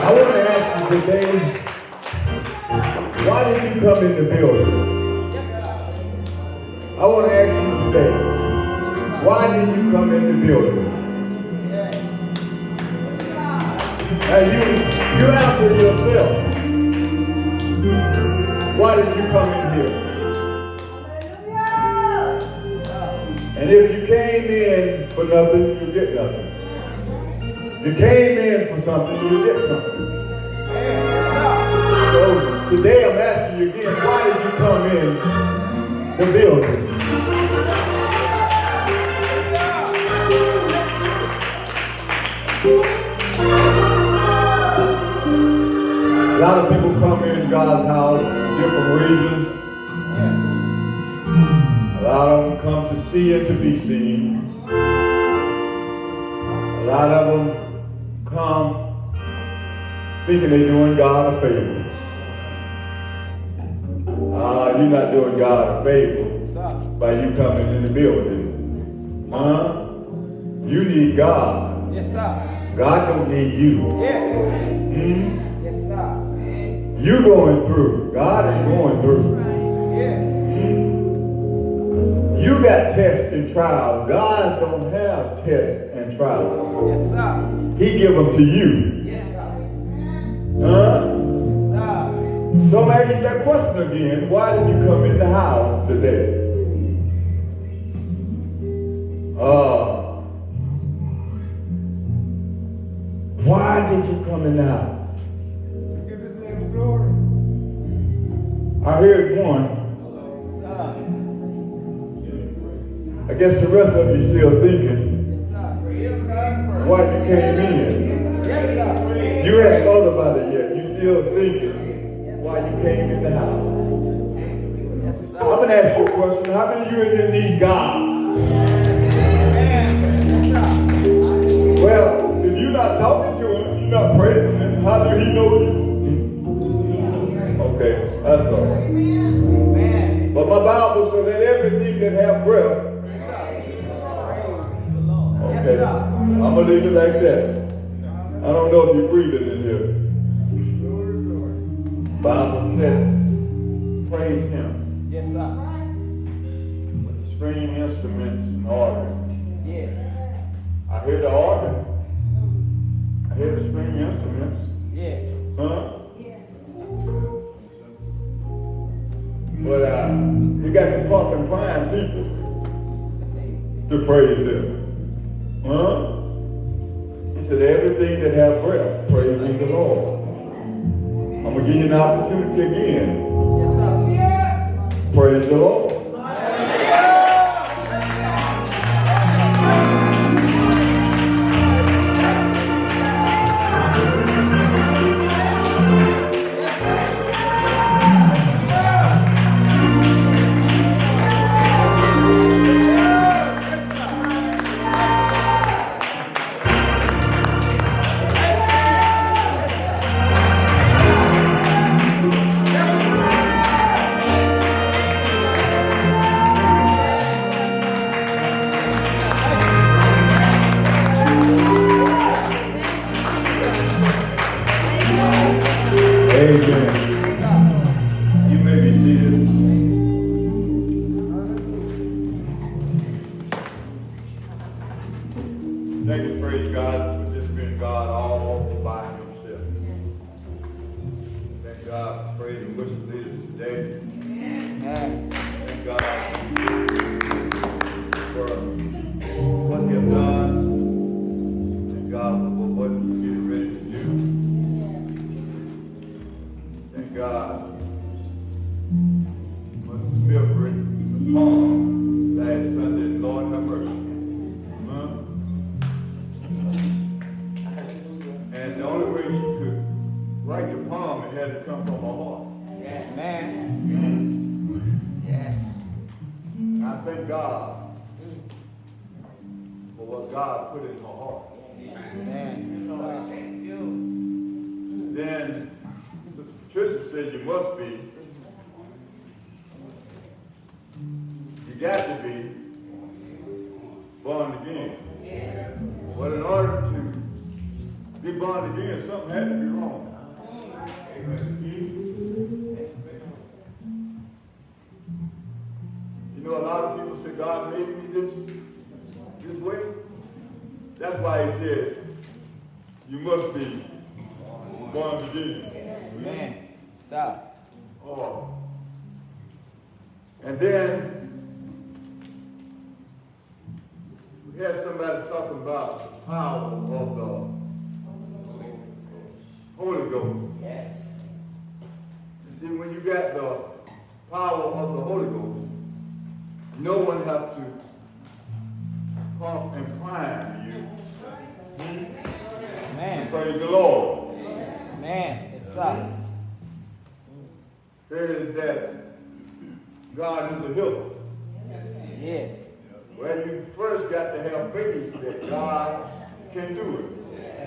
I want to ask you today, why did you come in the building? I want to ask you today, why did you come in the building? And you answer yourself. Why did you come in here? And if you came in for nothing, you get nothing. You came in for something, you get something. So today I'm asking you again, why did you come in the building? A lot of people come in God's house for different reasons. A lot of them come to see and to be seen. A lot of them come thinking they're doing God a favor. You're not doing God a favor by you coming in the building. You need God. Yes, sir. God don't need you. Yes. Yes, sir. You going through. God ain't going through. Yeah. You got tests and trials. God don't have tests and trials. Yes, sir. He give them to you. Yes, sir. So I'm asking that question again. Why did you come in the house today? Why did you come in the house? Give his name glory. I heard one. I guess the rest of you still thinking why you came in. You haven't thought about it yet. You still thinking why you came in the house. I'm going to ask you a question. How many of you in here need God? Well, if you're not talking to him, you're not praising him, how do he know you? Okay, that's all right. But my Bible says that everything that have breath. Okay, I'm going to leave it like that. I don't know if you're breathing in here. Bible says, praise him. Yes, sir. With the string instruments and organ. Yes. I hear the organ. I hear the string instruments. Yeah. But you got to pump and prime people to praise him. He said, everything that have breath, praise ye the Lord. I'm going to give you an opportunity again. Yes, sir. Praise the Lord. get born again, something had to be wrong. You know, a lot of people say God made me this way. That's why he said, you must be born again. Amen. Stop. Oh. And then we had somebody talking about the power of the Holy Ghost. Yes. You see, when you got the power of the Holy Ghost, no one has to pump and prime you. Amen. Praise the Lord. Amen. Yes, sir. Heard that God is a healer. Yes. Well, you first got to have faith that God can do it.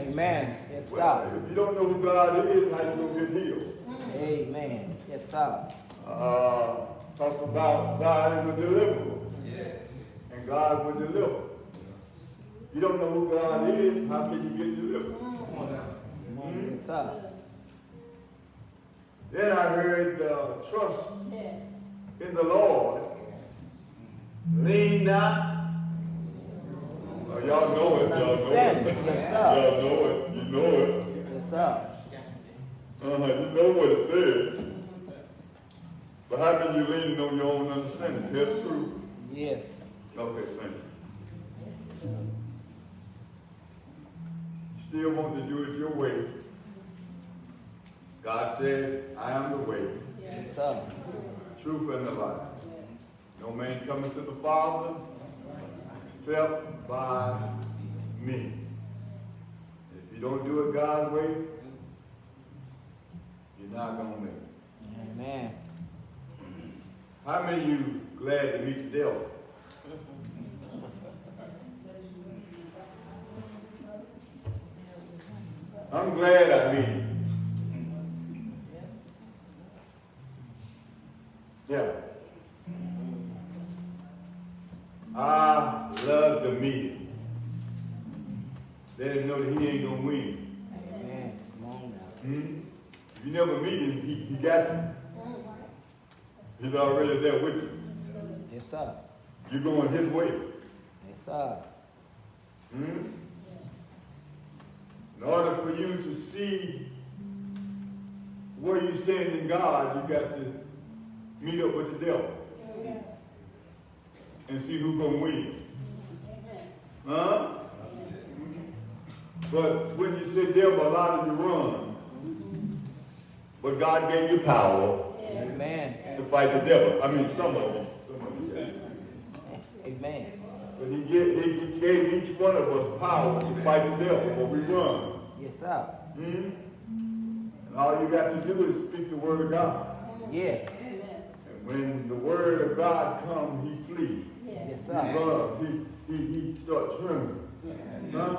Amen. Yes, Well, sir. if you don't know who God is, how you gonna get healed? Amen. Yes, sir. Talk about God is a deliverer. And God will deliver. You don't know who God is, how can you get delivered? Yes, sir. Then I heard trust in the Lord. Lean not. Oh, y'all know it. Y'all know it. Yes, sir. Y'all know it. You know it. Yes, sir. You know what it says. But how many you leaning on your own understanding? Tell the truth. Yes. Okay, thank you. Still want to do it your way. God said, I am the way, Yes, sir. truth, and the life. No man cometh to the Father except by me. If you don't do it God's way, you're not going to make it. Amen. How many of you glad to meet the devil? I'm glad I meet him. Yeah. I love to meet him. Let him know that he ain't gonna win. Amen. Come on now. If you never meet him, he got you. He's already there with you. Yes, sir. You're going his way. Yes, sir. In order for you to see where you stand in God, you got to meet up with the devil and see who's going to win. Huh? But when you say devil, a lot of you run. But God gave you power Amen. to fight the devil. I mean, some of you. Amen. But he gave each one of us power to fight the devil, but we run. Yes, sir. And all you got to do is speak the word of God. Yes. And when the word of God comes, he flees. Yes, He sir. runs. He starts trembling. Huh?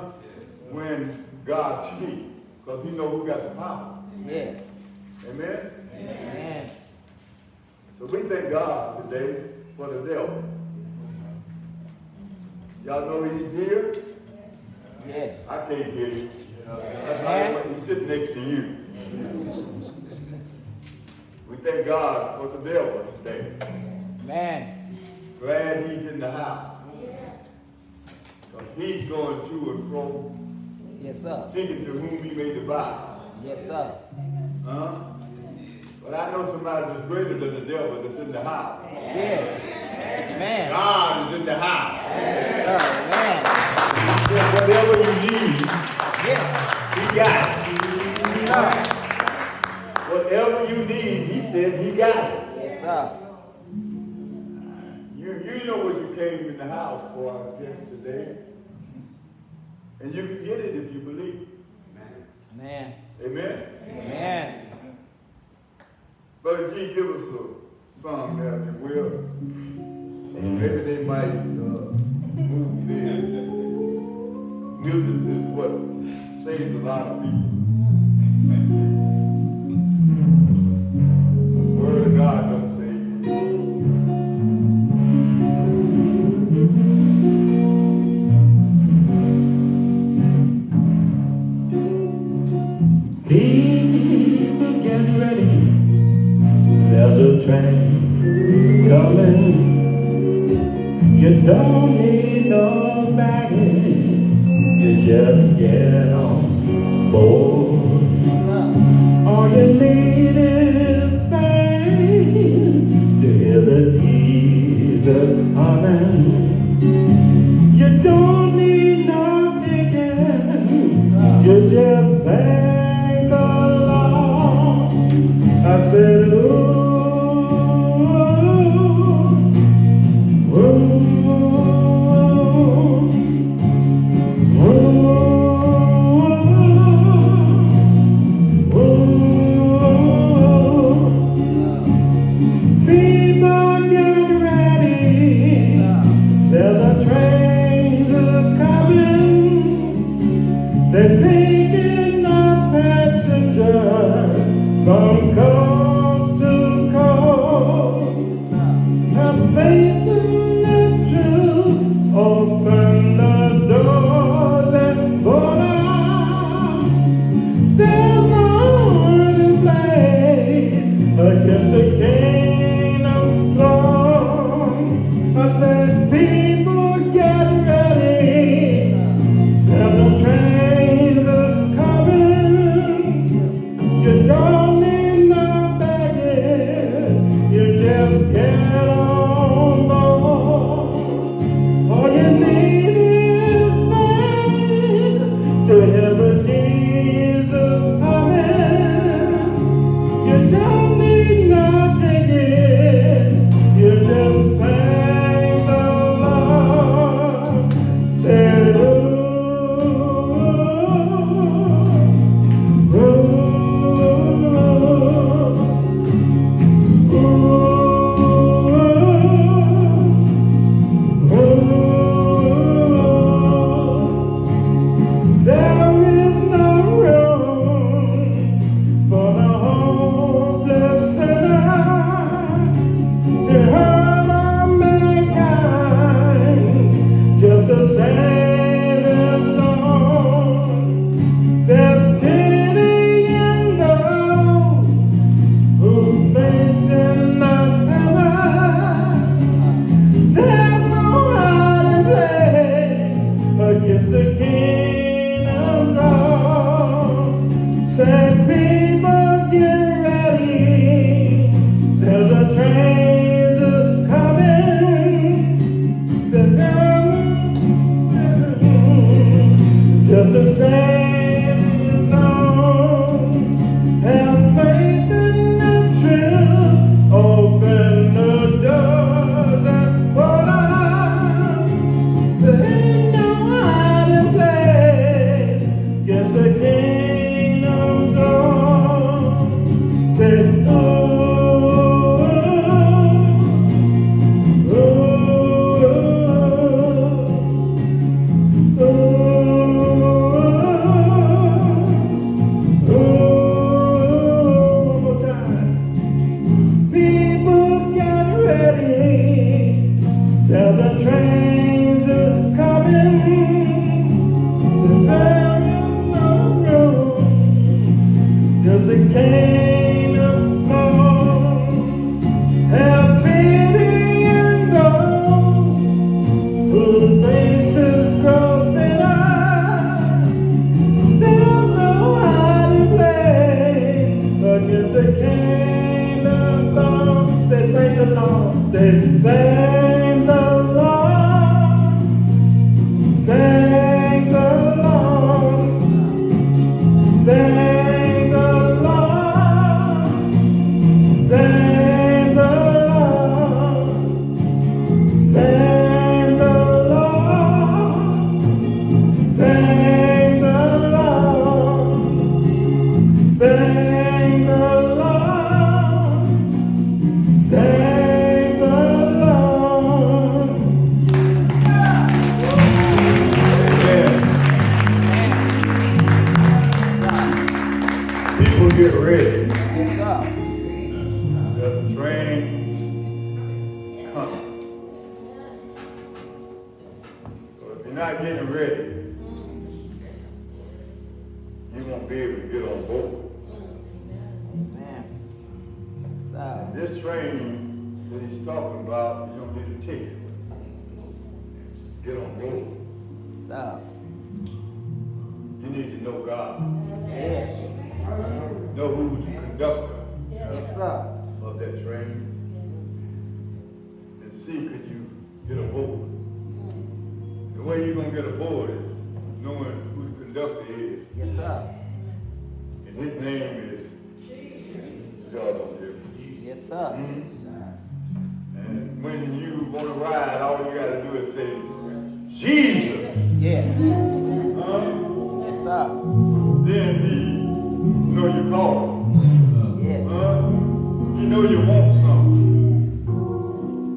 When God speaks, because he knows who got the power. Yes. Amen? Amen. So we thank God today for the devil. Y'all know he's here? Yes. I can't hear you. That's why he's sitting next to you. We thank God for the devil today. Amen. Glad he's in the house. Because he's going to and fro, Yes, sir. seeking to whom he may devour. Yes, sir. Huh? But I know somebody that's greater than the devil that's in the house. Yes. Amen. God is in the house. Yes, sir. Amen. He said, whatever you need, Yes. he got it. Yes, sir. Whatever you need, he said he got it. Yes, sir. You know what you came in the house for, I guess, today. And you can get it if you believe. Amen. Amen? Amen. Brother G, give us a song there, if you will. And maybe they might move there. Music is what saves a lot of people. The word of God don't save you. People get ready. There's a train coming. You don't need no baggage. You just get on board. All you need is faith to hear the Jesus humming. You don't need no ticket. You just thank the Lord. I said, ooh, ooh, ooh, ooh. People get ready. There's a train coming. They're taking our passengers from coast to coast. Have faith in the truth. Open the doors and go down. There's no hiding place against the kingdom throne. I said, people get ready. There's no trains coming. You don't need no baggage. You just get on board. All you need is faith to hear the Jesus coming. You don't need no ticket. You just thank the Lord. Said, ooh, ooh, ooh, ooh. There is no room for the hopeless sinner to hurt our mankind, just a Savior's song. There's pity in those whose faces not heaven. There's no hiding place against the kingdom throne. Say, people get ready. There's a train coming. The just the same alone. Have faith in the truth. Open the doors and pour out. There ain't no hiding place against the kingdom throne. Say, ooh, ooh, ooh, ooh. One more time. People get ready. There's a train coming. There is no room. Just the kingdom come. Have pity in those whose faces grow thinner. There's no hiding place against the kingdom come. Say, thank the Lord. Say, thank the Lord. Thank the Lord. Thank the Lord. Thank the Lord. Thank the Lord. Thank the Lord. Thank the Lord. Thank the Lord. Amen. People get ready. Yes, sir. There's a train coming. So if you're not getting ready, you won't be able to get on board. Amen. So, This train that he's talking about, you don't need a ticket. Get on board. so, You need to know God. yes. Know who's the conductor Yes, sir. of that train. And see could you get aboard. The way you're going to get aboard is knowing who the conductor is. Yes, sir. And his name is God on here. Yes, sir. And when you want to ride, all you got to do is say, Jesus. Yes. Huh? Yes, sir. Then he know you call him. Yes. You know you want something.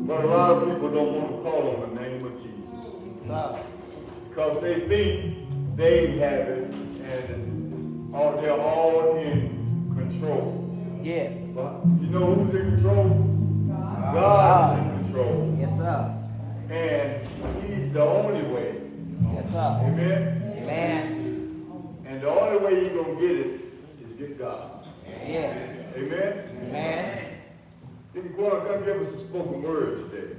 But a lot of people don't want to call on the name of Jesus. So, Because they think they have it and they're all in control. yes. But you know who's in control? God is in control. Yes, sir. And he's the only way. Yes, sir. Amen? Amen. And the only way you're going to get it is get God. Yes. Amen? Amen. You can go and come give us a spoken word today.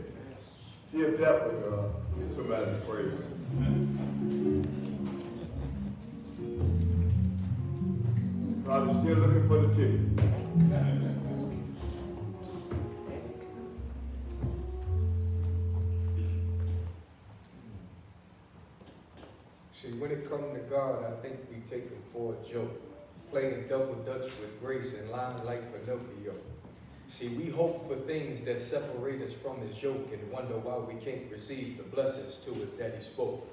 See if that would get somebody to praise. Probably still looking for the ticket. See, when it comes to God, I think we take him for a joke, playing double dutch with grace and lying like Pinocchio. See, we hope for things that separate us from his yoke and wonder why we can't receive the blessings to us that he spoke.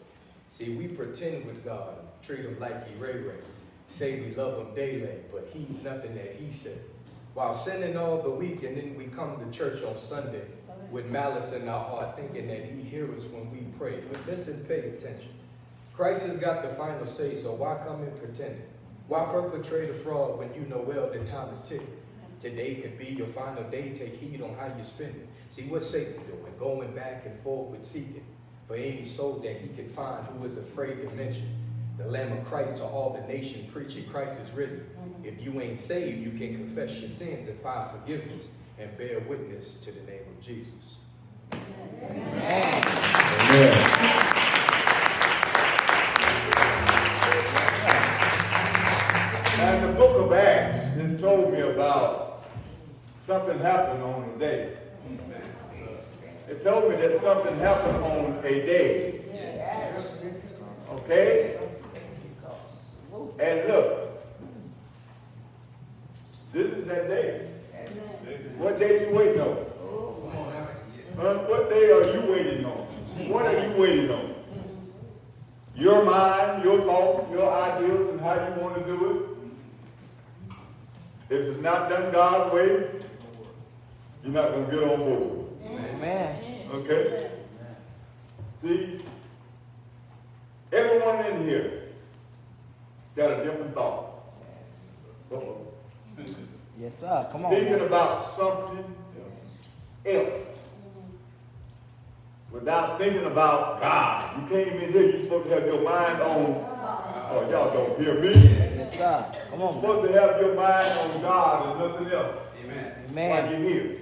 See, we pretend with God, treat him like he Ray. Say we love him daily, but he's nothing that he said. While sinning all the week, and then we come to church on Sunday with malice in our heart, thinking that he hears us when we pray. But listen, pay attention. Christ has got the final say, so why come and pretend? Why perpetrate a fraud when you know well that time is ticking? Today could be your final day. Take heed on how you spend it. See what Satan doing, going back and forth with seeking for any soul that he can find who is afraid to mention the Lamb of Christ to all the nation, preaching Christ is risen. If you ain't saved, you can confess your sins and find forgiveness and bear witness to the name of Jesus. Amen. Amen. And the book of Acts then told me about something happened on a day. It told me that something happened on a day. Okay? And look, this is that day. What day you waiting on? What day are you waiting on? What are you waiting on? Your mind, your thoughts, your ideas, and how you want to do it. If it's not done God's way, you're not going to get on board. Amen. Okay? See, everyone in here got a different thought. Uh-oh. Yes, sir. Come on. Thinking man. about something else. Without thinking about God. You came in here, you're supposed to have your mind on, oh, y'all don't hear me. Yes, sir. Come You're on. supposed to have your mind on God and nothing else. Amen. While you're here.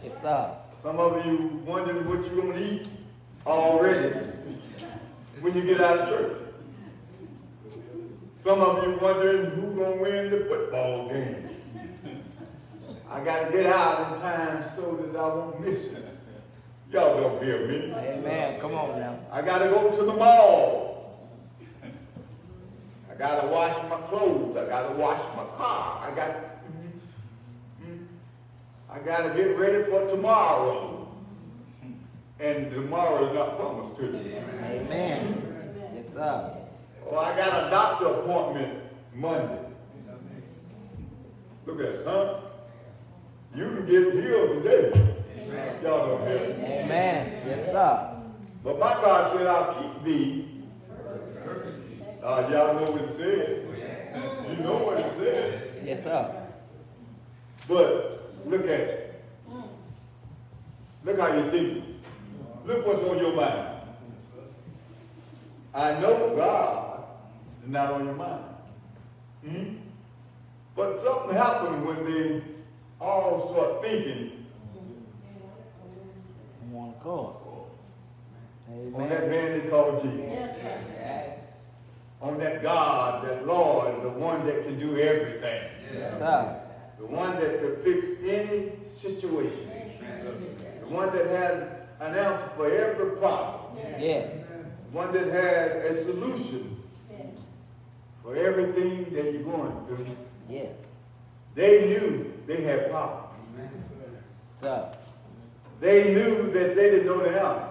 Yes, sir. Some of you wondering what you're going to eat already when you get out of church. Some of you wondering who's going to win the football game. I got to get out in time so that I won't miss it. Y'all don't hear me. Amen. Come on now. I got to go to the mall. I got to wash my clothes. I got to wash my car. I got to get ready for tomorrow. And tomorrow is not promised to you. Amen. Yes, sir. Oh, I got a doctor appointment Monday. Look at that, huh? You can get healed today. Y'all don't hear me. Amen. Yes, sir. But my God said, I'll keep thee. Y'all know what it said. You know what it said. Yes, sir. But look at it. Look how you think. Look what's on your mind. I know God is not on your mind. Hmm? But something happened when they all start thinking One accord. on that Amen. man they call Jesus. Yes. On that God, that Lord, the one that can do everything. Yes, sir. The one that could fix any situation. The one that had an answer for every problem. Yes. The one that had a solution for everything that you're going through. Yes. They knew they had problems. Sir. They knew that they didn't know the answer.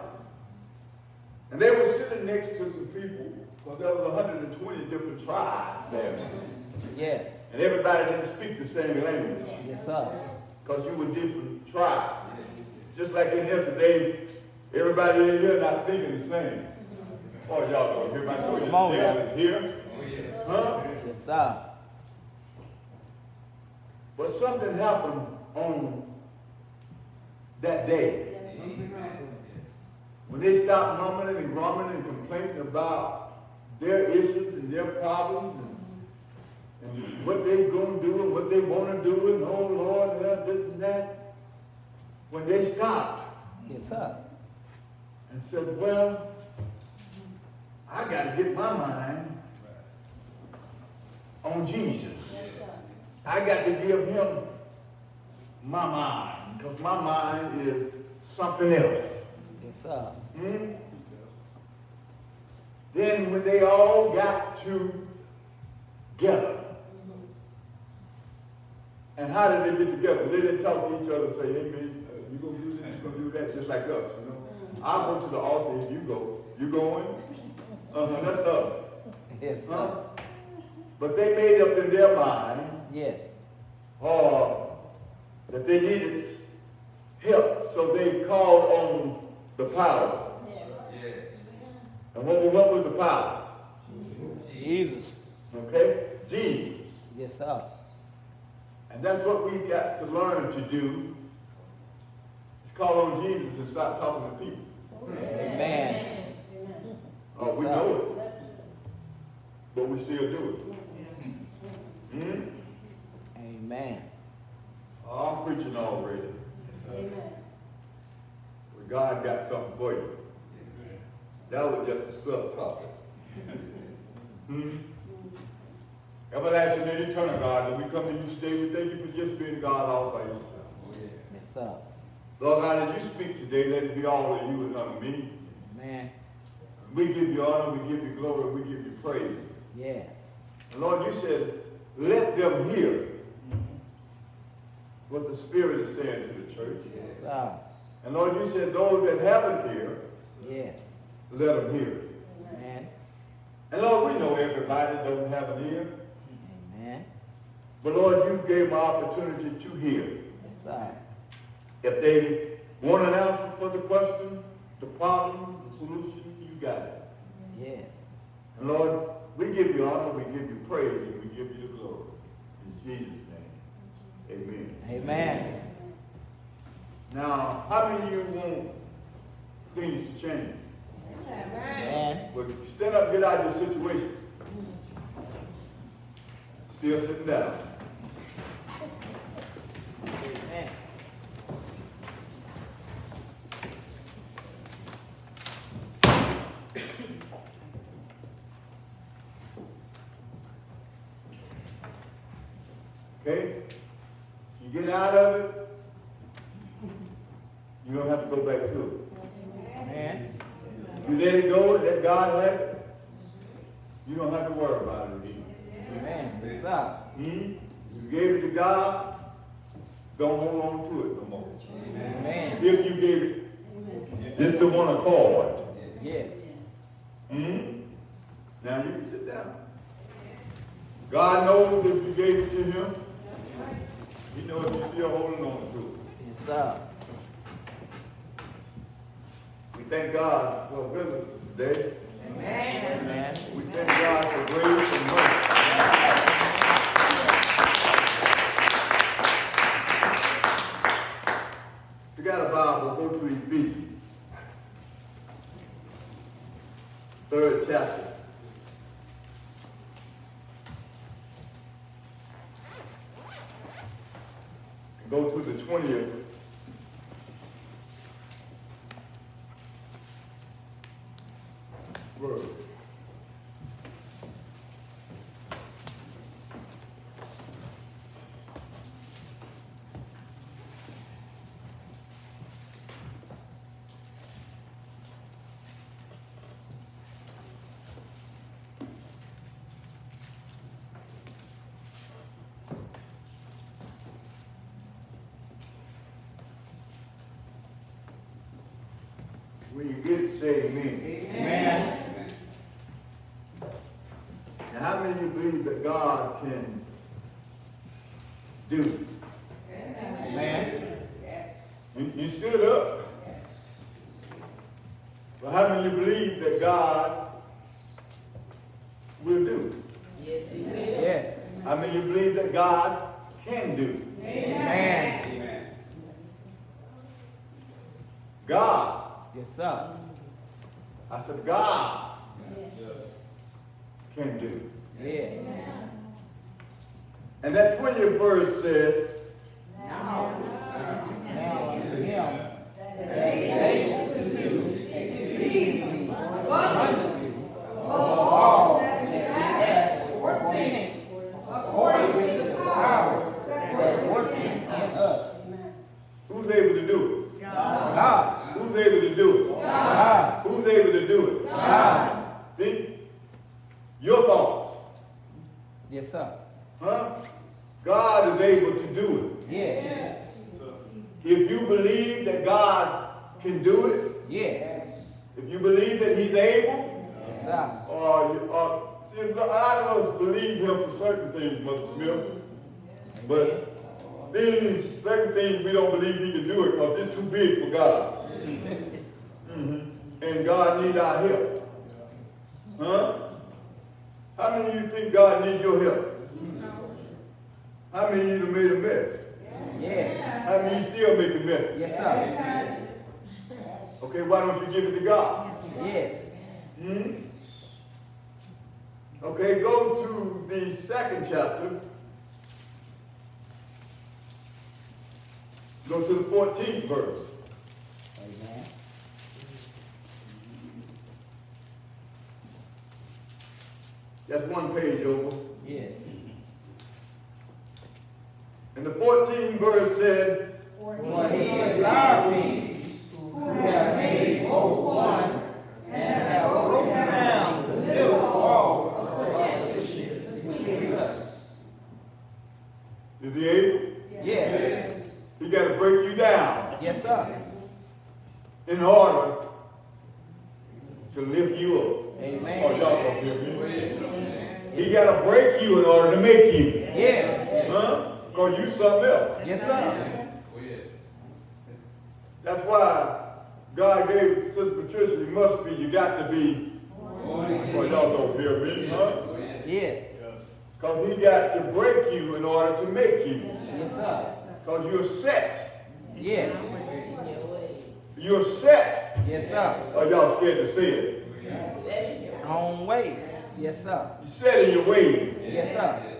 And they were sitting next to some people, because there was 120 different tribes there. Yes. And everybody didn't speak the same language, Yes, sir. because you were different tribes. Just like in here today, everybody in here not thinking the same. Oh, y'all don't hear my told you Come on, the devil is here. Huh? Yes, sir. But something happened on that day. When they stopped mumbling and grumbling and complaining about their issues and their problems and what they going to do and what they want to do and oh Lord, this and that. When they stopped Yes, sir. and said, well, I got to get my mind on Jesus. I got to give him my mind, because my mind is something else. Yes, sir. Hmm? Then when they all got together, and how did they get together? They didn't talk to each other and say, hey man, you gonna do this, you gonna do that, just like us, you know. I'll go to the altar if you go. You going? That's us. Yes, Huh? sir. But they made up in their mind Yes. that they needed help, so they called on the power. And what was the power? Jesus. Okay? Jesus. Yes, sir. And that's what we got to learn to do. Is call on Jesus and stop talking to people. Amen. Oh, we know it. But we still do it. Hmm? Amen. Oh, I'm preaching already. Well, God got something for you. That was just a subtopic. Hmm? Everlasting and eternal God, as we come to you today, we thank you for just being God all by yourself. Yes, sir. Lord God, as you speak today, let it be all of you and none of me. Amen. We give you honor, we give you glory, we give you praise. Yeah. And Lord, you said, let them hear what the Spirit is saying to the church. Yes, sir. And Lord, you said, those that haven't heard, Yes. let them hear. Amen. And Lord, we know everybody doesn't have an ear. Amen. But Lord, you gave them opportunity to hear. Yes, sir. If they want an answer for the question, the problem, the solution, you got it. Yes. And Lord, we give you honor, we give you praise, and we give you the glory. In Jesus' name, amen. Amen. Now, how many of you want things to change? Amen. Well, stand up, get out of your situation. Still sitting down. Amen. Okay? You get out of it, you don't have to go back to it. Amen. You let it go, let God have it, you don't have to worry about it anymore. Amen. Yes, sir. You gave it to God, don't hold on to it no more. Amen. If you gave it just to one accord. Yes. Now you can sit down. God knows if you gave it to him. He knows if you're still holding on to it. Yes, sir. We thank God for a visit today. Amen. We thank God for grace and mercy. If you got a Bible, go to Ephesians, 3rd chapter. Go to the 20th. Verse. When you get it, say amen. Amen. Now, how many of you believe that God can do it? Amen. You stood up. But how many of you believe that God will do it? Yes, he will. Yes. How many of you believe that God can do it? Amen. God. Yes, sir. I said, God can do it. Yes. And that 20th verse said, Now unto him that is able to do exceedingly abundantly above all that we ask or think, according to the power that worketh in us. who's able to do it? God. Who's able to do it? God. Who's able to do it? God. See? Your thoughts. Yes, sir. Huh? God is able to do it. Yes. If you believe that God can do it, Yes. if you believe that he's able, Yes, sir. see, a lot of us believe him for certain things, Mother Smith, but these certain things we don't believe he can do it because it's too big for God. And God needs our help. Huh? How many of you think God needs your help? How many of you made a mess? Yes. How many of you still make a mess? Yes, sir. Okay, why don't you give it to God? Yes. Okay, go to the 2nd chapter. Go to the 14th verse. Amen. That's one page over. Yes. And the 14th verse said, For he is our peace, who have made both one, and have broken down the middle wall of partition between us. is he able? Yes. He got to break you down Yes, sir. in order to lift you up. Amen. Oh, y'all don't hear me. He got to break you in order to make you. Yes. Huh? Because you something else. Yes, sir. That's why God gave Sister Patricia, you must be, you got to be. Oh, y'all don't hear me, huh? Yes. Because he got to break you in order to make you. Yes, sir. Because you're set. Yes. You're set. Yes, sir. Oh, y'all scared to say it. On way. Yes, sir. You're set in your ways. Yes, sir.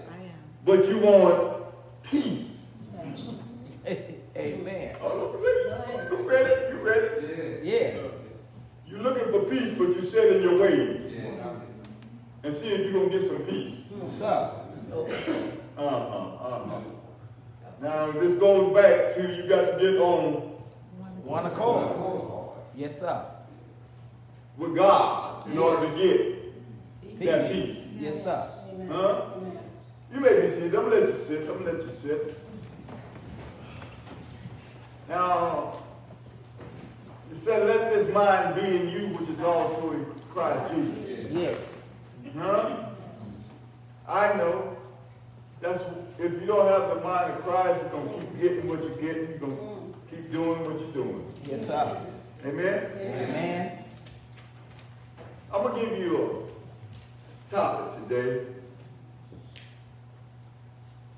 But you want peace. Amen. Oh, look, you ready? You ready? Yes. You're looking for peace, but you're set in your ways. And see if you're going to get some peace. Sir. Now, this goes back to you got to get on One accord. Yes, sir. with God in order to get that peace. Yes, sir. Huh? You may be seated. I'm going to let you sit. I'm going to let you sit. Now, it said, let this mind be in you, which is also in Christ Jesus. Yes. Huh? I know. That's if you don't have the mind of Christ, you're going to keep getting what you're getting. You're going to keep doing what you're doing. Yes, sir. Amen? Amen. I'm going to give you a topic today.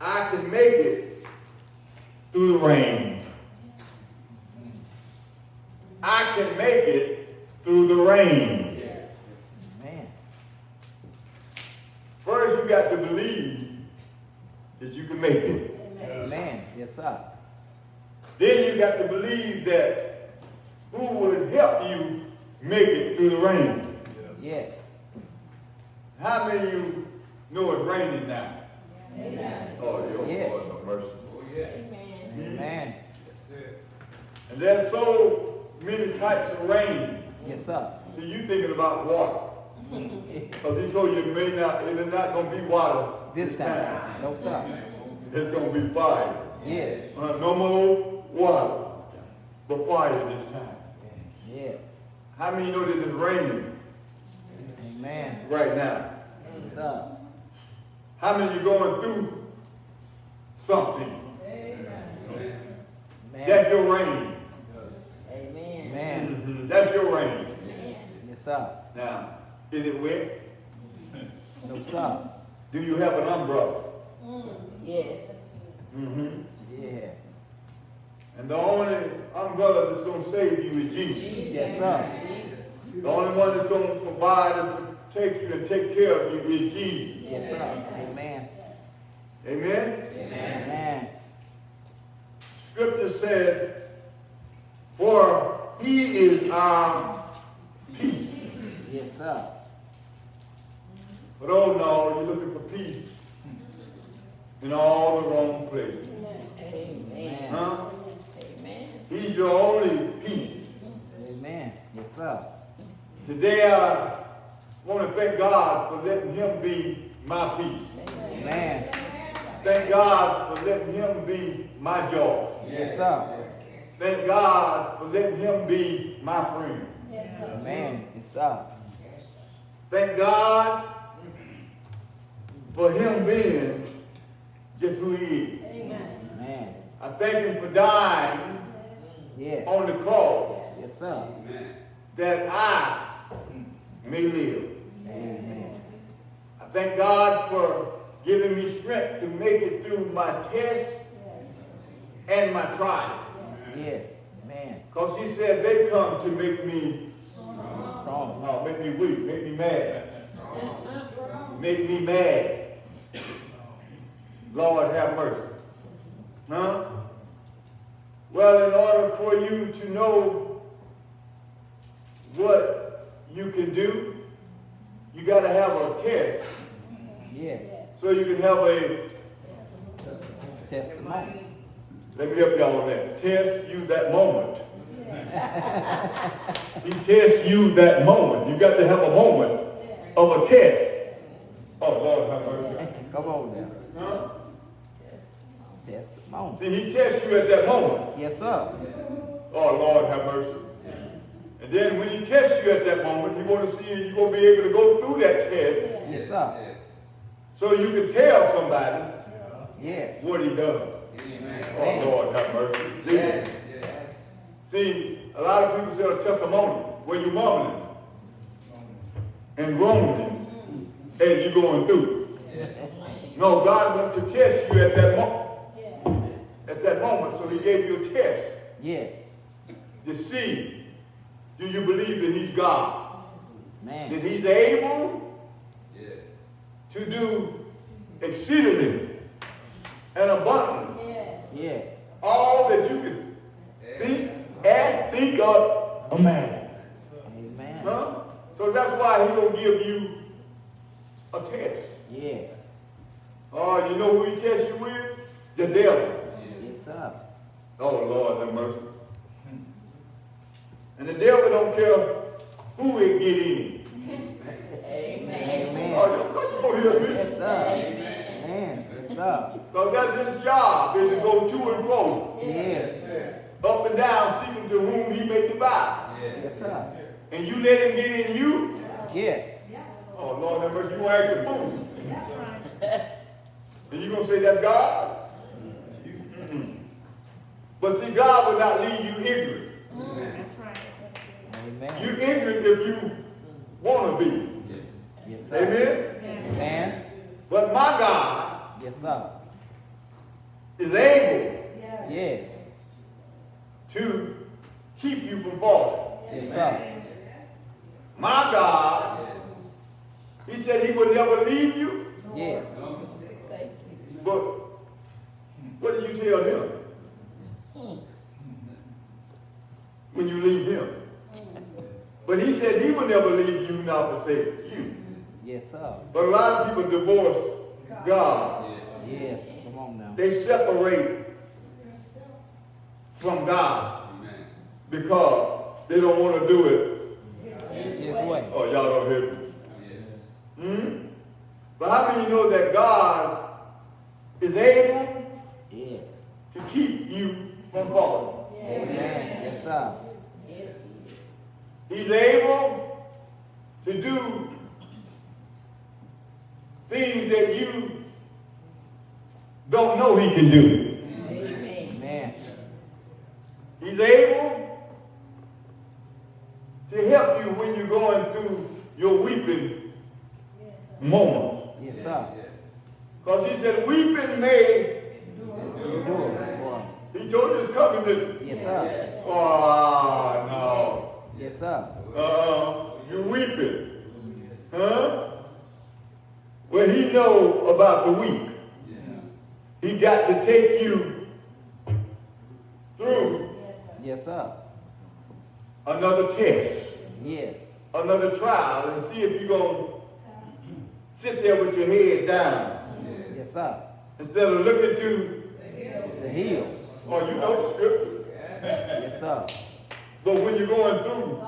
I can make it through the rain. I can make it through the rain. Amen. First, you got to believe that you can make it. Amen. Yes, sir. Then you got to believe that who would help you make it through the rain. Yes. How many of you know it's raining now? Amen. Oh, your Yeah. Lord, no mercy. Amen. And there's so many types of rain. Yes, sir. See, you thinking about water. Because he told you it's not going to be water This time. No, sir. It's going to be fire. Yes. No more water, but fire this time. Yes. How many know that it's raining Amen. right now? Yes, sir. How many of you going through something? Amen. That's your rain. Amen. Amen. That's your rain. Yes, sir. Now, is it wet? No, sir. Do you have an umbrella? Yes. Mm-hmm. Yeah. And the only umbrella that's going to save you is Jesus. Yes, sir. The only one that's going to provide and protect you and take care of you is Jesus. Yes, sir. Amen. Amen? Amen. Scripture said, for he is our peace. Yes, sir. But oh no, you're looking for peace in all the wrong places. Amen. Huh? Amen. He's your only peace. Amen. Yes, sir. Today I want to thank God for letting him be my peace. Amen. Thank God for letting him be my joy. Yes, sir. Thank God for letting him be my friend. Amen. Yes, sir. Thank God for him being just who he is. Amen. I thank him for dying Yes. on the cross Yes, sir. that I may live. Amen. I thank God for giving me strength to make it through my tests and my trials. Yes. Amen. Because he said they come to make me, Strong. make me weak, make me mad. Make me mad. Lord have mercy. Huh? Well, in order for you to know what you can do, you got to have a test Yes. so you can have a, Testimony. let me help y'all on that, test you that moment. He tests you that moment. You got to have a moment of a test. Oh, Lord have mercy. Come on now. Huh? Testimony. See, he tests you at that moment. Yes, sir. Oh, Lord have mercy. And then when he tests you at that moment, he want to see if you're going to be able to go through that test Yes, sir. so you can tell somebody Yes. what he done. Oh, Lord have mercy. See, a lot of people say a testimony where you mumbling and groaning as you're going through. No, God wants to test you at that moment. At that moment, so he gave you a test Yes. to see, do you believe that he's God? That Man. he's able to do exceedingly and abundantly Yes. all that you can think, ask, think, or imagine. Amen. Huh? So that's why he gonna give you a test. Yes. Oh, you know who he tests you with? The devil. Yes, sir. Oh, Lord have mercy. And the devil don't care who it get in. Amen. Oh, you come hear me. Yes, sir. Amen. Yes, sir. Because that's his job, is to go to and fro, Yes. up and down, seeking to whom he may divide. Yes, sir. And you let him get in you, Yes. oh, Lord have mercy, you act a fool. And you going to say that's God? But see, God will not leave you ignorant. Amen. You ignorant if you want to be. Yes, sir. Amen? Amen. But my God Yes, sir. is able Yes. to keep you from falling. Yes, sir. My God, he said he would never leave you. Yes. But what do you tell him? But he said he would never leave you nor forsake you. Yes, sir. But a lot of people divorce God. Yes. Come on now. They separate from God because they don't want to do it. His way. Oh, y'all don't hear me. But how many of you know that God is able Yes. to keep you from falling? Amen. Yes, sir. He's able to do things that you don't know he can do. Amen. He's able to help you when you're going through your weeping moments. Yes, sir. Because he said, weeping may, You do it, boy. he told you it's coming, didn't he? Yes, sir. Oh, no. Yes, sir. You're weeping. Huh? Well, he know about the weep. He got to take you through Yes, sir. another test, Yes. another trial, and see if you're going to sit there with your head down Yes, sir. instead of looking to, The hills. oh, you know the scripture. Yes, sir. But when you're going through,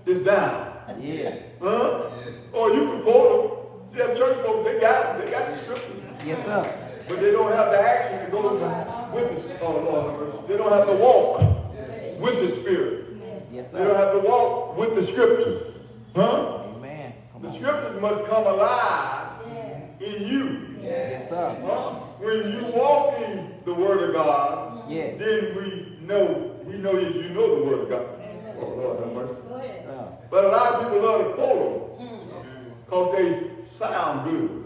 it's down. Yeah. Huh? Or you can quote them. Yeah, church folks, they got them. They got the scriptures. Yes, sir. But they don't have the action to go with the, oh Lord, they don't have to walk with the Spirit. Yes, They don't sir. have to walk with the scriptures. Huh? Amen. Come The on. scriptures must come alive in you. Yes, sir. Huh? When you walk in the Word of God, Yes. then we know, He knows if you know the Word of God. Oh Lord, have mercy. Sir. But a lot of people love to quote them because they sound good.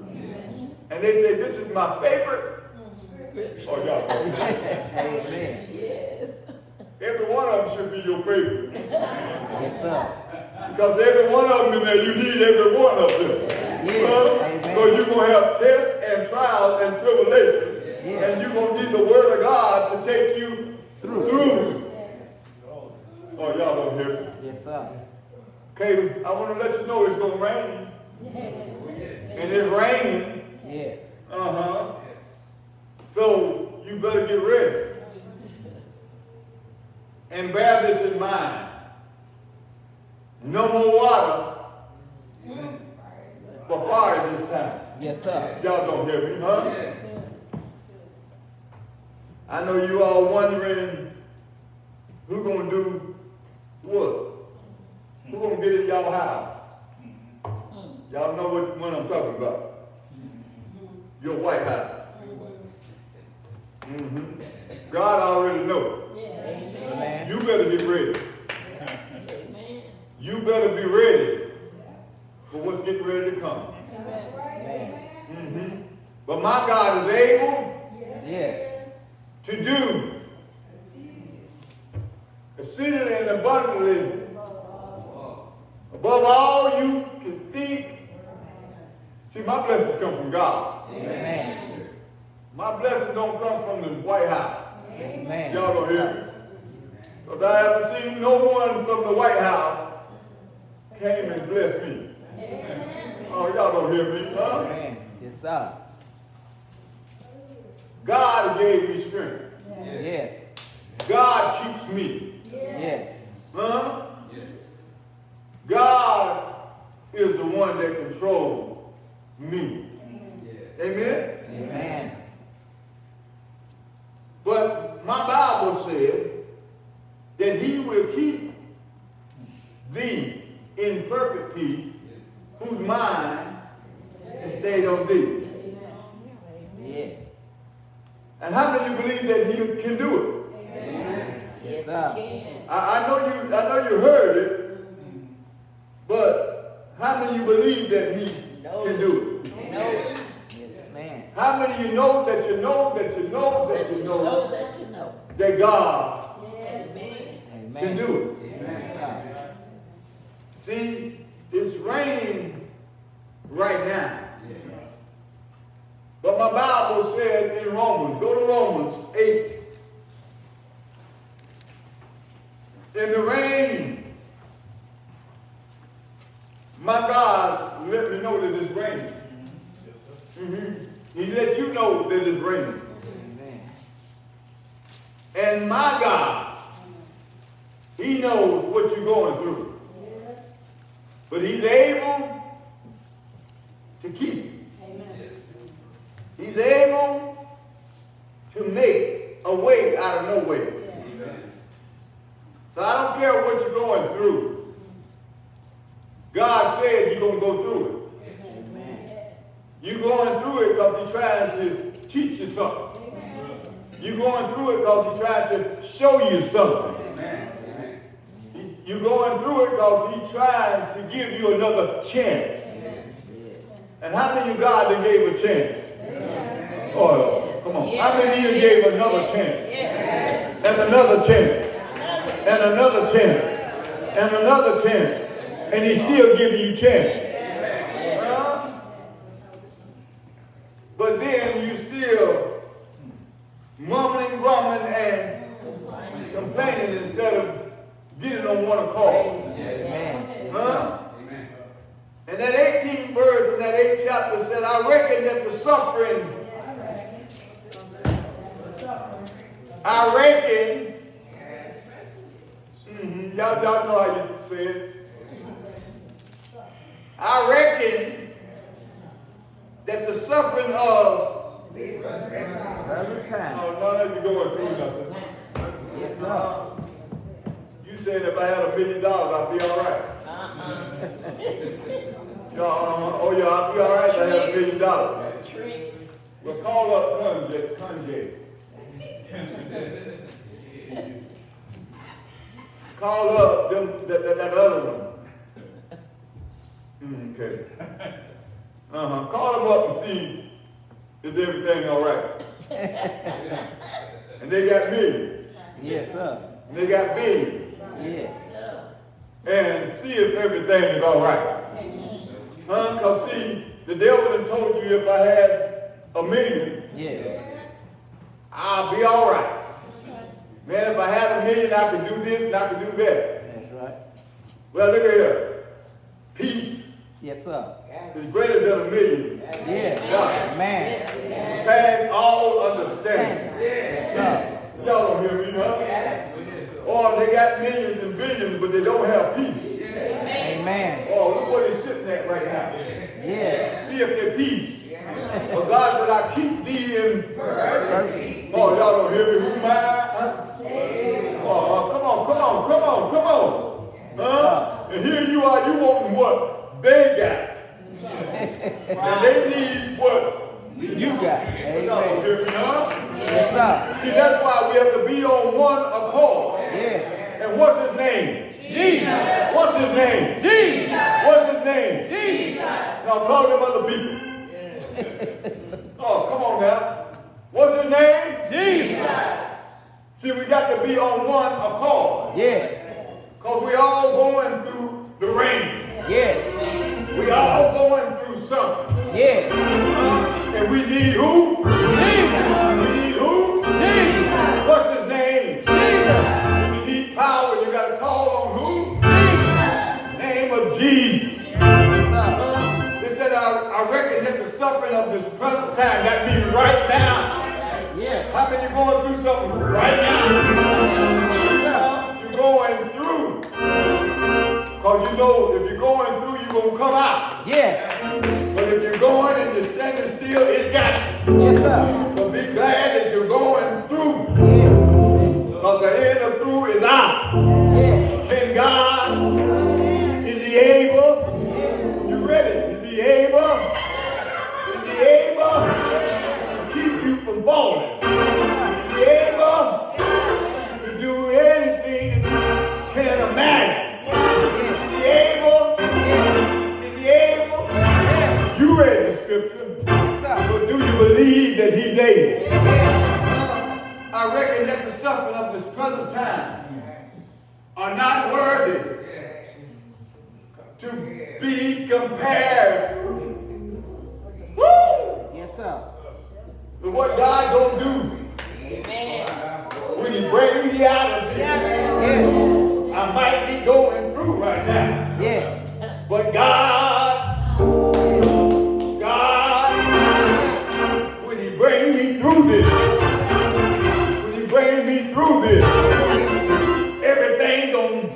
And they say, this is my favorite. Oh, y'all. Amen. Yes. Every one of them should be your favorite. Yes, sir. Because every one of them in there, you need every one of them. Yes. Amen. So you're going to have tests and trials and tribulations. Yes. And you're going to need the Word of God to take you through. Oh, y'all don't hear me. Yes, sir. Okay, I want to let you know it's going to rain. And it's raining. Yes. Uh-huh. So you better get ready. And bear this in mind. No more water for fire this time. Yes, sir. Y'all don't hear me, huh? I know you all wondering who gonna do what? Who gonna get in y'all house? Y'all know what one I'm talking about. Your White House. God already knows. Amen. You better get ready. Amen. You better be ready for what's getting ready to come. Amen. But my God is able Yes. to do exceedingly and abundantly above all you can think. See, my blessings come from God. Amen. My blessings don't come from the White House. Amen. Y'all don't hear me. Because I haven't seen no one from the White House came and blessed me. Oh, y'all don't hear me, huh? Amen. Yes, sir. God gave me strength. Yes. God keeps me. Yes. Huh? God is the one that controls me. Amen? Amen. But my Bible said that he will keep thee in perfect peace, whose mind is stayed on thee. Yes. And how many believe that he can do it? Yes, sir. I know you heard it, but how many believe that he can do it? No. Yes, man. How many of you know that you know that you know that you know that you know. that God Amen. Amen. can do it? Yes, sir. See, it's raining right now. But my Bible said in Romans, go to Romans 8. And the rain My God let me know that it's raining. He let you know that it's raining. And my God, he knows what you're going through. But he's able to keep you. He's able to make a way out of no way. So I don't care what you're going through. God said you're going to go through it. You're going through it because he's trying to teach you something. You're going through it because he's trying to show you something. You're going through it because he's trying to give you another chance. And how many of God that gave a chance? Oh, come on. How many of you gave another chance? And another chance. And another chance. And another chance. And he's still giving you chance. But then you still mumbling, grumbling, and complaining instead of getting on one accord. Huh? And that 18th verse in that 8th chapter said, I reckon that the suffering, I reckon, y'all know how you say it. I reckon that the suffering of none of you going through nothing. You said if I had $1 million, I'd be all right. Oh yeah, I'd be all right if I had $1 million. Well, call up Kanye. Call up that other one. Okay. Call them up and see is everything all right. And they got millions. Yes, sir. And they got billions. Yeah. And see if everything is all right. Because see, the devil had told you if I had $1 million, Yeah. I'll be all right. Man, if I had $1 million, I could do this and I could do that. That's right. Well, look at here. Peace Yes, sir. is greater than $1 million. Yeah. Man. Past all understanding. Yes, Y'all don't hear me, huh? Or they got millions and billions, but they don't have peace. sir. Amen. Oh, look where they're sitting at right now. Yeah. See if they're peace. But God said, I keep thee in. Perfect. Oh, y'all don't hear me? Who am I? Huh? Oh, come on. Huh? And here you are, you wanting what they got. And they need what You got it. y'all don't Amen. hear me, huh? Yes, sir. See, that's why we have to be on one accord. Yeah. And what's his name? Jesus. What's his name? Jesus. What's his name? Jesus. Now call them other people. Oh, come on now. What's his name? Jesus. See, we got to be on one accord. Yeah. Because we all going through the rain. Yeah. We all going through something. Yeah. And we need who? Jesus. We need who? Jesus. What's his name? Jesus. When you need power, you got to call on who? Jesus. Name of Jesus. Yes, sir. They said, I reckon that the suffering of this present time, that means right now. Yeah. How many going through something right now? You're going through. Because you know if you're going through, you're going to come out. Yeah. But if you're going and you're standing still, it's got you. Yes, sir. So be glad that you're going through. Yeah. Because the end of through is out. Yeah. Can God, is he able? You ready? Is he able? Is he able to keep you from falling? Is he able to do anything that you can imagine? Is he able? Is he able? You read the scripture, but do you believe that he's able? I reckon that the suffering of this present time are not worthy to be compared. Woo! Yes, sir. With what God gonna do when he bring me out of this. Yeah. I might be going through right now, Yeah. but God through this, when you bring me through this, everything gon'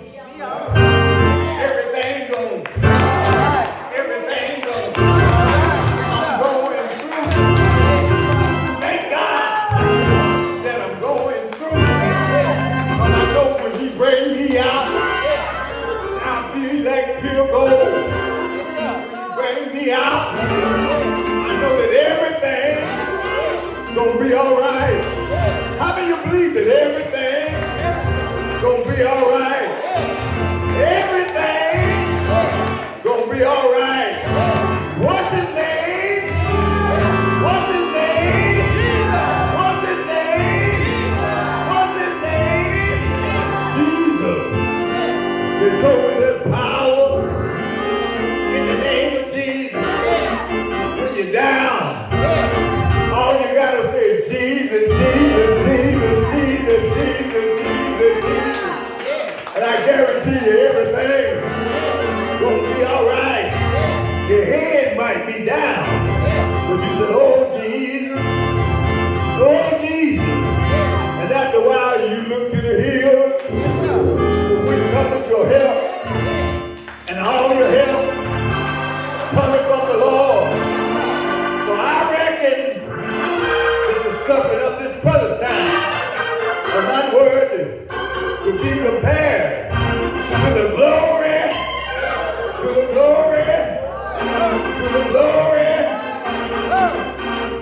I'm going through. Thank God that I'm going through. But I know when he bring me out, I'll be like pure gold. When he bring me out, I know that everything gonna be all right. How do you believe that everything gonna be all right? Everything gonna be all right. What's his name? What's his name? What's his name? What's his name? Jesus. They told me there's power in the name of Jesus. When you're down, all you gotta say is Jesus, Jesus, Jesus, Jesus, Jesus, Jesus, Jesus. And I guarantee you everything gonna be all right. Your head might be down, but you said, oh Jesus, oh Jesus. And after a while you look to the hills, when coming your help, and all your help coming from the Lord. So I reckon that the suffering of this present time are not worthy to be compared to the glory, to the glory, to the glory,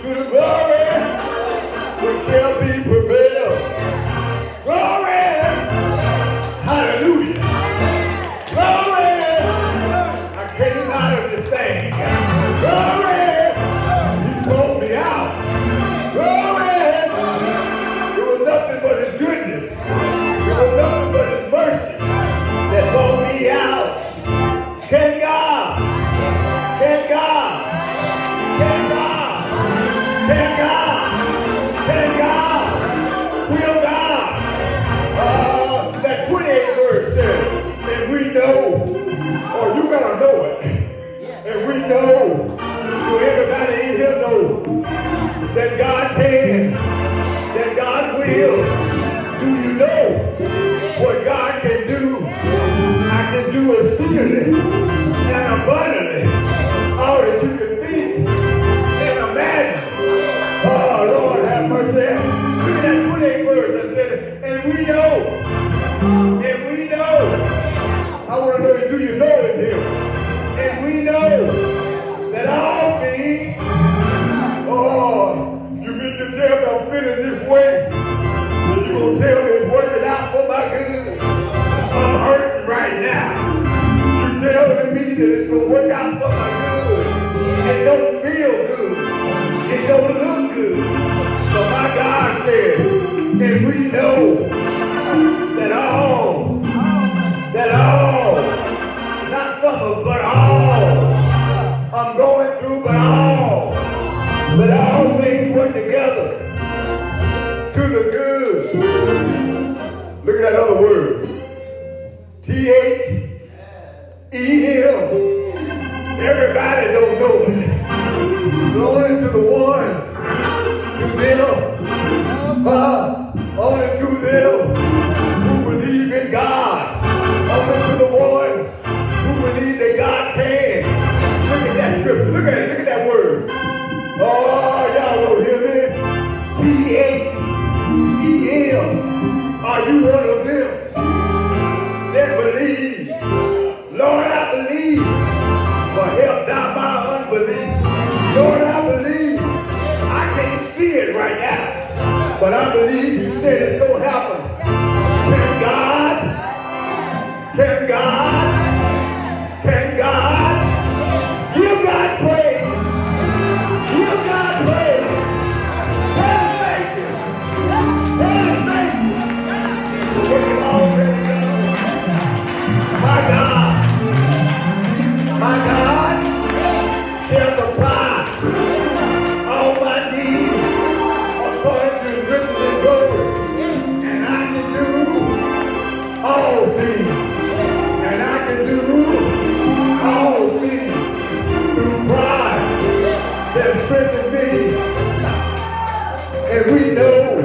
to the glory which shall be prevailed. Glory! Hallelujah! Glory! I came out of this thing. Glory! He pulled me out. Glory! It was nothing but his goodness. It was nothing but his mercy that pulled me out. Can God? Can God? Can God? Can God? Can God? Will God? That 28th verse says, and we know, or you gotta know it, and we know, so everybody in here knows, that God can, that God will. Do you know what God can do? I can do exceedingly and abundantly all that you can think and imagine. Oh, Lord, have mercy. Look at that 28th verse that said, and we know, I want to know, do you know it here? And we know that all things, oh, you mean to tell me I'm feeling this way? And you gonna tell me it's working out for my good? I'm hurting right now. You telling me that it's gonna work out for my good. It don't feel good. It don't look good. But my God said, and we know that all, not some of, but all, I'm going through, but all things work together to the good. Look at that other word. T-H-E-M. Everybody don't know it. Only to the one, to them, only to them who believe in God. Only to the one who believe that God can. Look at that scripture. Look at it. Look at that word. Oh, y'all don't hear me? T-H-E-M. Are you one of them that believe? Lord, I believe, but help thou my unbelief. Lord, I believe. I can't see it right now, but I believe you said it's going to happen. Can God? Can God? Can God? Give God praise. Give God praise. Tell him thank you. Tell him thank you. For what you've already done. My God shall supply all my needs according to his riches and glory. And I can do all things. And I can do all things through Christ that strengthens me. And we know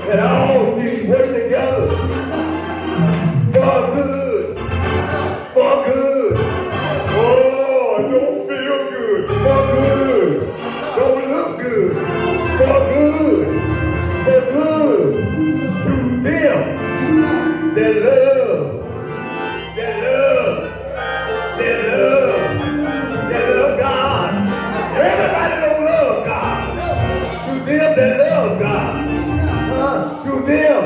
that all things work together for good. For good. Oh, it don't feel good. For good. Don't look good. For good. For good. To them that love. That love. That love. That love God. Everybody don't love God. To them that love God. To them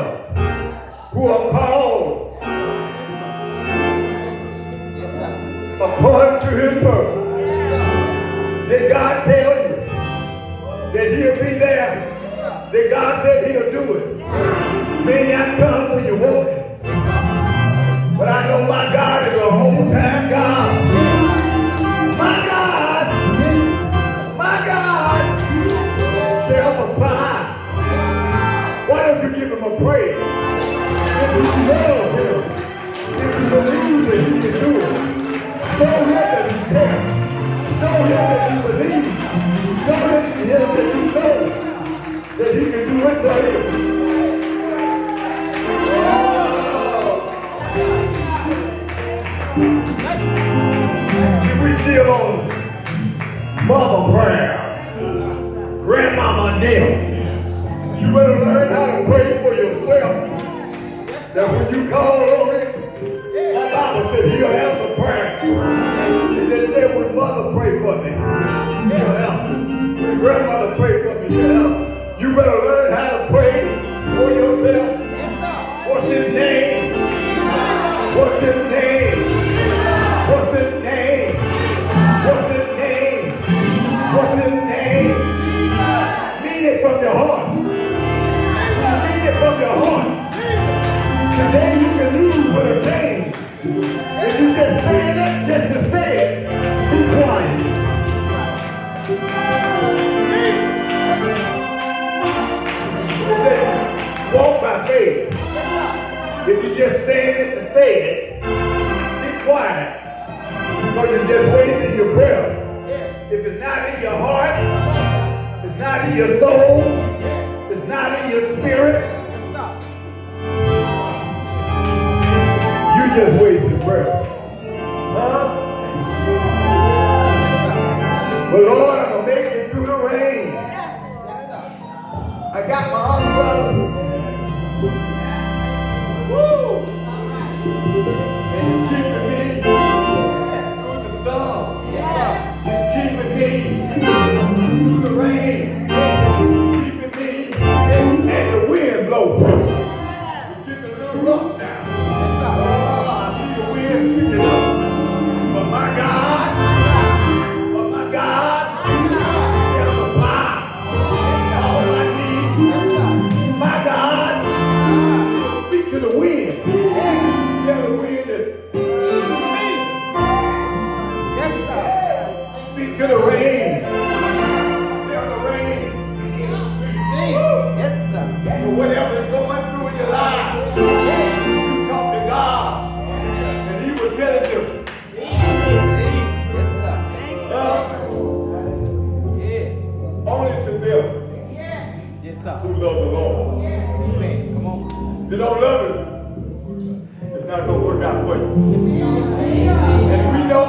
who are called according to his purpose. Did God tell you that he'll be there? That God said he'll do it? May not come when you want it, but I know my God is an on-time God. My God shall supply. Why don't you give him a praise? If you love him, if you believe that he can do it, show him that he can. Show him that you believe. Show him that you know that he can do it for you. If we still on mama prayers, grandmama nails, you better learn how to pray for yourself. That when you call on it, my Bible said he'll answer prayer. It just said when mother pray for me, he'll answer. When grandmother pray for me, he'll answer. You better learn how to pray for yourself. What's his name? What's his name? What's his name? What's his name? What's his name? Mean it from your heart. Mean it from your heart. And then you can leave with a change. If you just saying it, just to say it, be quiet. He said, walk by faith. If you're just saying it to say it, be quiet. Because you're just wasting your breath. If it's not in your heart, it's not in your soul, it's not in your spirit, you just wasting breath. Huh? But Lord, I'm going to make it through the rain. I got my umbrella. Woo! And it's keeping me through the storm. It's keeping me through the rain. It's keeping me and the wind blows. It's getting a little rough now. Oh, I see the wind picking up. But my God shall supply all I need. My God will speak to the wind. Tell the wind that speak to the rain. Tell the rain. So whatever is going through in your life, you talk to God, and He will tell it to you. Only to them who love the Lord. If you don't love Him, it's not going to work out for you. And we know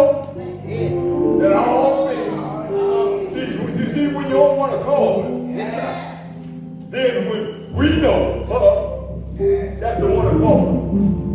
that all things, see when you don't want to call it, then when we know, that's the one to call it.